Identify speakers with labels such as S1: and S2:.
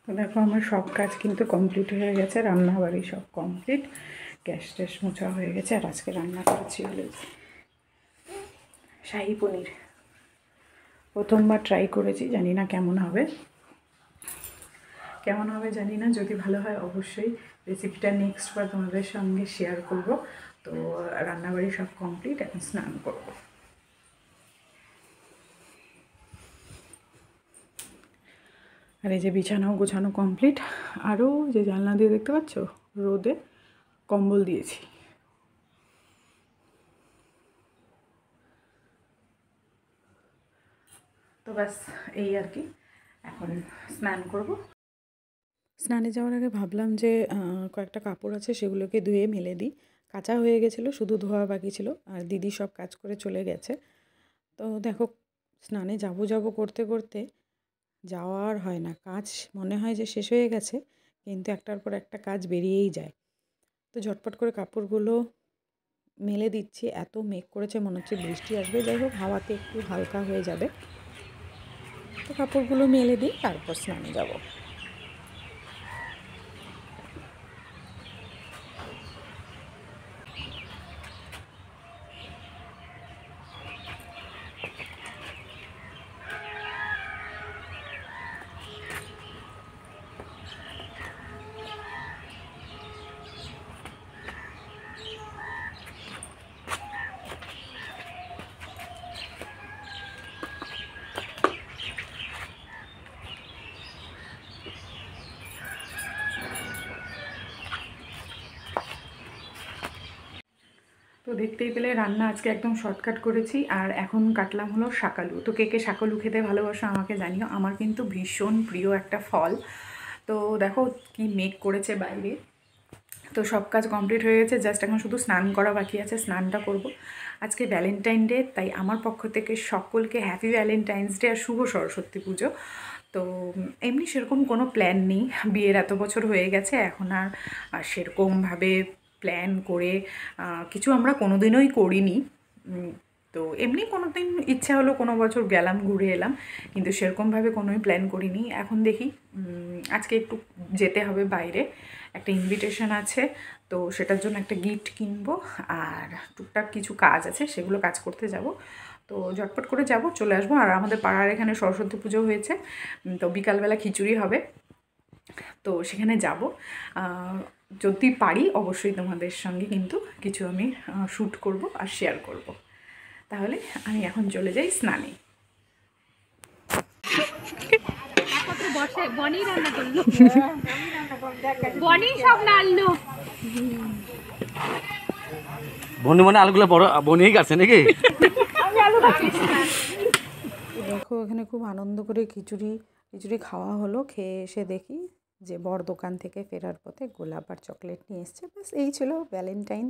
S1: তো দেখো আমার সব কাজ কিন্তু কমপ্লিট হয়ে গেছে, রান্নাবাড়ি সব কমপ্লিট, গ্যাস ট্যাস মোছা হয়ে গেছে। আর আজকে রান্না করেছি হলো শাহী পনির। প্রথমবার ট্রাই করেছি, জানি না কেমন হবে জানি না। যদি ভালো হয় অবশ্যই রেসিপিটা নেক্সট বার তোমাদের সঙ্গে শেয়ার করব। তো রান্নাবাড়ি সব কমপ্লিট, এখন স্নান করব। আর এই যে বিছানাও গোছানো কমপ্লিট। আরও যে জানলা দিয়ে দেখতে পাচ্ছ রোদে কম্বল দিয়েছি। তো ব্যাস এই আর কি, এখন স্নান করব। স্নানে যাওয়ার আগে ভাবলাম যে কয়েকটা কাপড় আছে সেগুলোকে ধুয়ে মেলে দিই। কাচা হয়ে গেছিলো, শুধু ধোয়া বাকি ছিল। আর দিদি সব কাজ করে চলে গেছে। তো দেখো স্নানে যাব করতে করতে যাওয়ার হয় না, কাজ মনে হয় যে শেষ হয়ে গেছে, কিন্তু একটার পর একটা কাজ বেরিয়েই যায়। তো ঝটপট করে কাপড়গুলো মেলে দিচ্ছি। এত মেঘ করেছে, মনে হচ্ছে বৃষ্টি আসবে। যাই হোক, হাওয়াতে একটু হালকা হয়ে যাবে। তো কাপড়গুলো মেলে দিই, তারপর স্নানে যাব। তো দেখতেই পেলে রান্না আজকে একদম শর্টকাট করেছি। আর এখন কাটলাম হলো শাকালু। তো কে কে শাকালু খেতে ভালোবাসো আমাকে জানিও, আমার কিন্তু ভীষণ প্রিয় একটা ফল। তো দেখো কি মেঘ করেছে বাইরে। তো সব কাজ কমপ্লিট হয়ে গেছে, জাস্ট এখন শুধু স্নান করা বাকি আছে, স্নানটা করব। আজকে ভ্যালেন্টাইন ডে, তাই আমার পক্ষ থেকে সকলকে হ্যাপি ভ্যালেন্টাইন্স ডে আর শুভ সরস্বতী পুজো। তো এমনি সেরকম কোনো প্ল্যান নেই, বিয়ের এত বছর হয়ে গেছে, এখন আর সেরকমভাবে প্ল্যান করে কিছু আমরা কোনো দিনই করিনি। তো এমনি কোনো দিন ইচ্ছা হলো কোনো বছর গেলাম, ঘুরে এলাম, কিন্তু সেরকমভাবে কোনোই প্ল্যান করিনি। এখন দেখি আজকে একটু যেতে হবে বাইরে, একটা ইনভিটেশন আছে, তো সেটার জন্য একটা গিফট কিনবো। আর টুকটাক কিছু কাজ আছে, সেগুলো কাজ করতে যাব। তো ঝটপট করে যাব, চলে আসবো। আর আমাদের পাড়ার এখানে সরস্বতী পুজো হয়েছে, তো বিকালবেলা খিচুড়ি হবে, তো সেখানে যাব। যদি পারি অবশ্যই তোমাদের সঙ্গে কিন্তু কিছু আমি শ্যুট করব আর শেয়ার করব। তাহলে আমি এখন চলে যাই স্নানে।
S2: বনি রান্না করলো, বনি সব নাড়লো।
S3: বনি মানে আলুগুলো বড় বনিই কাটছে নাকি?
S1: দেখো এখানে খুব আনন্দ করে খিচুড়ি খাওয়া হলো। খেয়ে এসে দেখি যে বর দোকান থেকে ফেরার পথে গোলাপ আর চকলেট নিয়ে এসছে। ব্যাস এই ছিল ভ্যালেন্টাইন।